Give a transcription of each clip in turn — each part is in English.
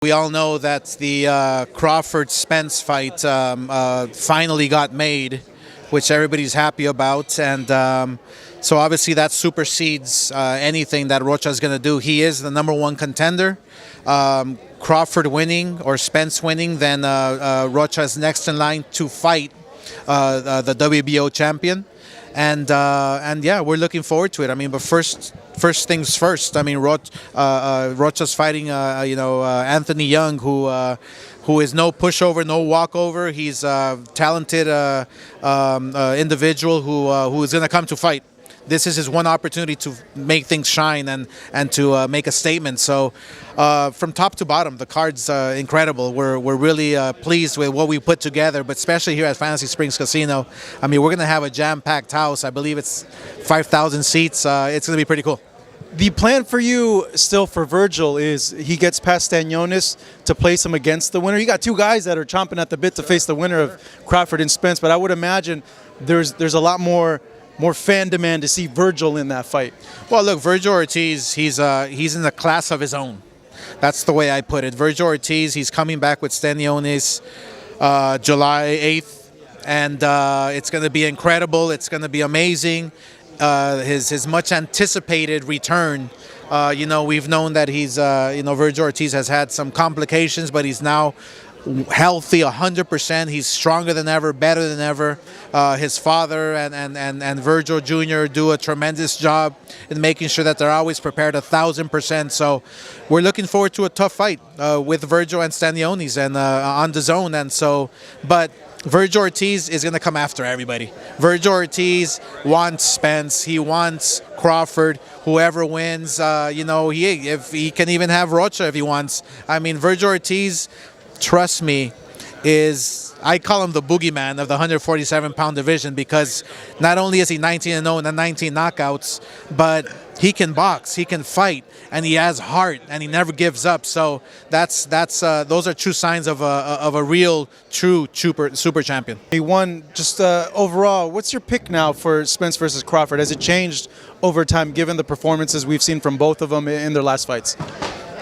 We all know that the Crawford-Spence fight finally got made, which everybody's happy about, and so obviously that supersedes anything that Rocha is going to do. He is the #1 contender. Crawford winning or Spence winning, then Rocha is next in line to fight the WBO champion, and yeah, we're looking forward to it. I mean, but first things first. I mean, Rocha's fighting Anthony Young, who is no pushover, no walkover. He's a talented individual who is going to come to fight. This is his one opportunity to make things shine and to make a statement. So from top to bottom, the card's incredible. We're really pleased with what we put together, but especially here at Fantasy Springs Casino. I mean, we're going to have a jam-packed house. I believe it's 5,000 seats. It's going to be pretty cool. The plan for you still for Virgil is he gets past Stanionis to place him against the winner. You got two guys that are chomping at the bit to face the winner of Crawford and Spence, but I would imagine there's a lot more fan demand to see Virgil in that fight. Well, look, Virgil Ortiz, he's in a class of his own. That's the way I put it. Virgil Ortiz, he's coming back with Stanionis July 8th, and it's going to be incredible. It's going to be amazing. His much anticipated return. We've known that he's Virgil Ortiz has had some complications, but he's now healthy 100%. He's stronger than ever, better than ever. His father and Virgil Jr. do a tremendous job in making sure that they're always prepared 1,000%. So we're looking forward to a tough fight with Virgil and Stanionis and on DAZN. And so, but Virgil Ortiz is going to come after everybody. Virgil Ortiz wants Spence. He wants Crawford. Whoever wins, if he can even have Rocha if he wants. I mean, Virgil Ortiz, trust me, I call him the boogeyman of the 147-pound division, because not only is he 19-0 and 19 knockouts, but he can box, he can fight, and he has heart, and he never gives up. So those are true signs of a real, true super champion. He won. Just overall, what's your pick now for Spence versus Crawford? Has it changed over time, given the performances we've seen from both of them in their last fights?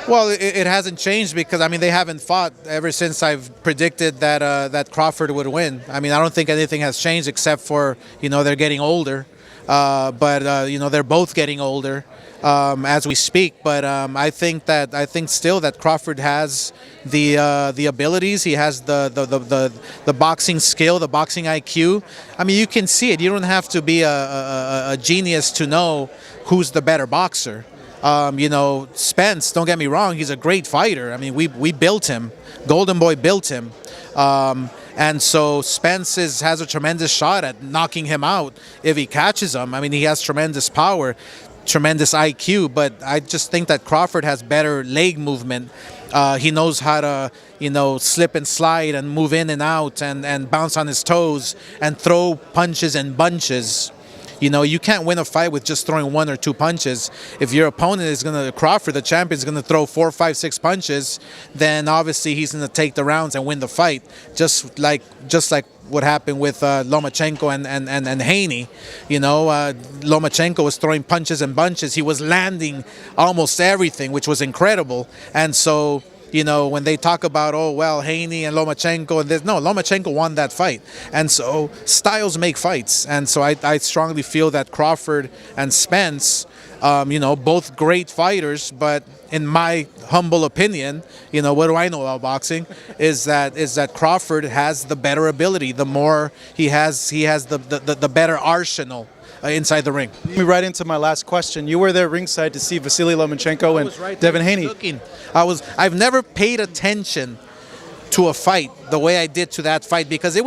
Well, it hasn't changed, because, I mean, they haven't fought ever since I've predicted that Crawford would win. I mean, I don't think anything has changed except for, they're getting older. But they're both getting older as we speak. But I think still that Crawford has the abilities. He has the boxing skill, the boxing IQ. I mean, you can see it. You don't have to be a genius to know who's the better boxer. Spence, don't get me wrong, he's a great fighter. I mean, we built him. Golden Boy built him. And so Spence has a tremendous shot at knocking him out if he catches him. I mean, he has tremendous power, tremendous IQ, but I just think that Crawford has better leg movement. He knows how to, slip and slide and move in and out and bounce on his toes and throw punches in bunches. You can't win a fight with just throwing 1 or 2 punches. If your opponent is Crawford, the champion, is going to throw 4, 5, 6 punches, then obviously he's going to take the rounds and win the fight. Just like what happened with Lomachenko and Haney. Lomachenko was throwing punches and bunches. He was landing almost everything, which was incredible. And so, when they talk about, Haney and Lomachenko, Lomachenko won that fight. And so styles make fights. And so I strongly feel that Crawford and Spence, both great fighters, but in my humble opinion, what do I know about boxing, is that Crawford has the better ability. The more he has the better arsenal inside the ring. Let me right into my last question. You were there ringside to see Vasily Lomachenko and Devin Haney. I've never paid attention to a fight the way I did to that fight, because it's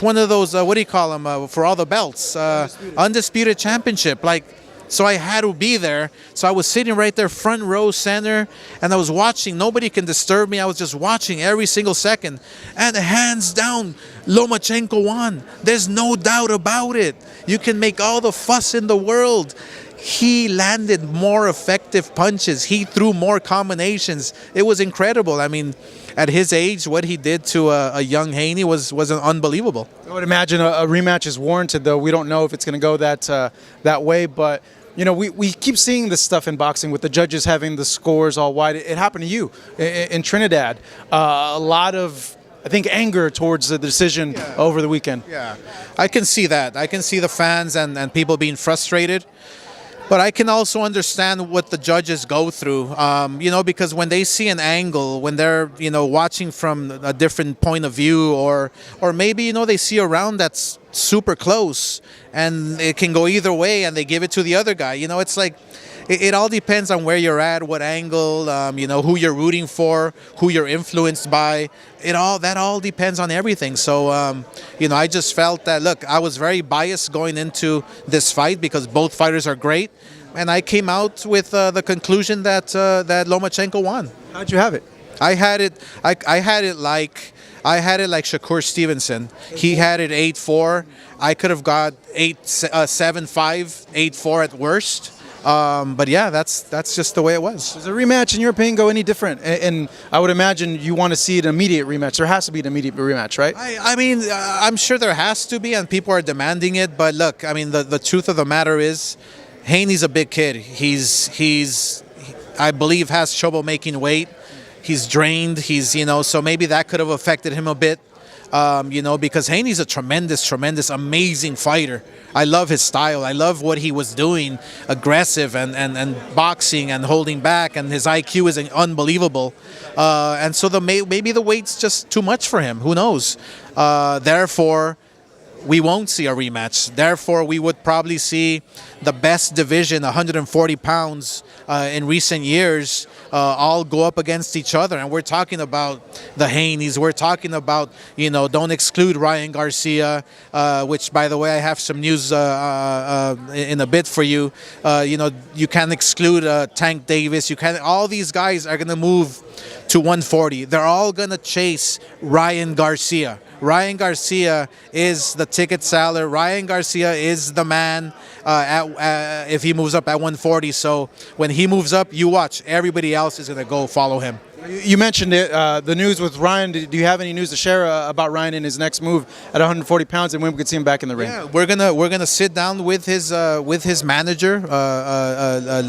one of those what do you call them for all the belts, undisputed championship. So I had to be there. So I was sitting right there, front row center, and I was watching. Nobody can disturb me. I was just watching every single second. And hands down, Lomachenko won. There's no doubt about it. You can make all the fuss in the world. He landed more effective punches. He threw more combinations. It was incredible. I mean, at his age, what he did to a young Haney was unbelievable. I would imagine a rematch is warranted, though. We don't know if it's going to go that way, but You know, we keep seeing this stuff in boxing with the judges having the scores all wide. It happened to you in Trinidad. A lot of, I think, anger towards the decision over the weekend. Yeah, I can see that. I can see the fans and people being frustrated. But I can also understand what the judges go through, you know, because when they see an angle, when they're, you know, watching from a different point of view, or maybe, you know, they see a round that's super close and it can go either way and they give it to the other guy. You know, it's like, it all depends on where you're at, what angle, you know, who you're rooting for, who you're influenced by. That all depends on everything. So, you know, I just felt that, look, I was very biased going into this fight because both fighters are great. And I came out with the conclusion that Lomachenko won. How'd you have it? I had it like Shakur Stevenson. He had it 8-4. I could have got 7-5, 8-4 at worst. But yeah, that's just the way it was. Does a rematch, in your opinion, go any different? And I would imagine you want to see an immediate rematch. There has to be an immediate rematch, right? I mean, I'm sure there has to be, and people are demanding it. But look, I mean, the truth of the matter is, Haney's a big kid. I believe, has trouble making weight. He's drained. You know, so maybe that could have affected him a bit. You know, because Haney's a tremendous, amazing fighter. I love his style. I love what he was doing, aggressive and boxing and holding back, and his IQ is unbelievable. And so maybe the weight's just too much for him. Who knows? Therefore, we won't see a rematch. Therefore, we would probably see the best division, 140 pounds, in recent years, all go up against each other. And we're talking about the Haneys. We're talking about, you know, don't exclude Ryan Garcia, which, by the way, I have some news in a bit for you. You know, you can't exclude Tank Davis. All these guys are going to move to 140. They're all going to chase Ryan Garcia. Ryan Garcia is the ticket seller. Ryan Garcia is the man if he moves up at 140. So when he moves up, you watch. Everybody else is going to go follow him. You mentioned it, the news with Ryan. Do you have any news to share about Ryan and his next move at 140 pounds and when we could see him back in the ring? Yeah, we're gonna sit down with his manager,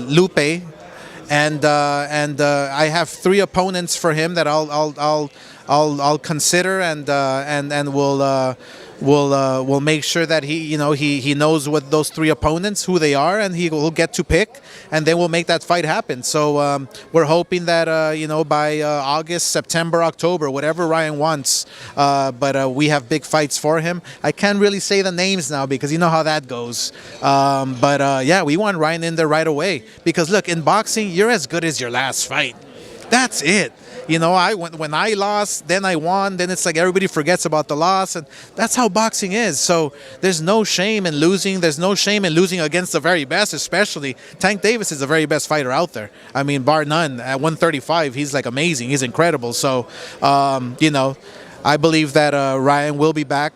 Lupe, and I have 3 opponents for him that I'll consider, and we'll make sure that he knows what those 3 opponents, who they are, and he will get to pick, and then we'll make that fight happen. So we're hoping that by August, September, October, whatever Ryan wants. But we have big fights for him. I can't really say the names now because you know how that goes. Yeah, we want Ryan in there right away because look, in boxing, you're as good as your last fight. That's it. You know, when I lost, then I won, then it's like everybody forgets about the loss, and that's how boxing is. So there's no shame in losing. There's no shame in losing against the very best, especially Tank Davis is the very best fighter out there. I mean, bar none. At 135, he's like amazing. He's incredible. So, I believe that Ryan will be back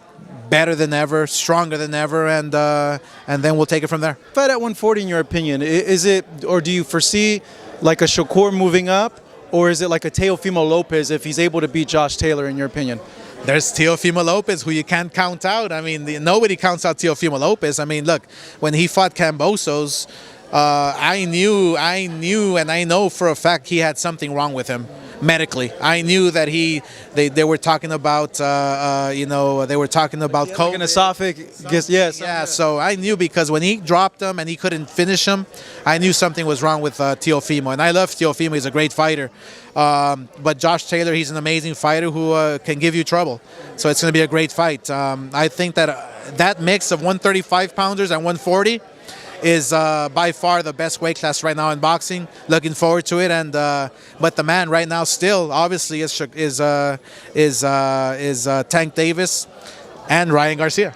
better than ever, stronger than ever, and then we'll take it from there. Fight at 140, in your opinion, is it, or do you foresee like a Shakur moving up? Or is it like a Teofimo Lopez if he's able to beat Josh Taylor, in your opinion? There's Teofimo Lopez, who you can't count out. I mean, nobody counts out Teofimo Lopez. I mean, look, when he fought Cambosos, I knew and I know for a fact he had something wrong with him medically. I knew that they were talking about they were talking about COVID. Like an esophagus, yes. Yeah, so I knew because when he dropped him and he couldn't finish him, I knew something was wrong with Teofimo. And I love Teofimo. He's a great fighter. But Josh Taylor, he's an amazing fighter who can give you trouble. So it's going to be a great fight. I think that mix of 135 pounders and 140 is by far the best weight class right now in boxing. Looking forward to it, and but the man right now still obviously is Tank Davis and Ryan Garcia.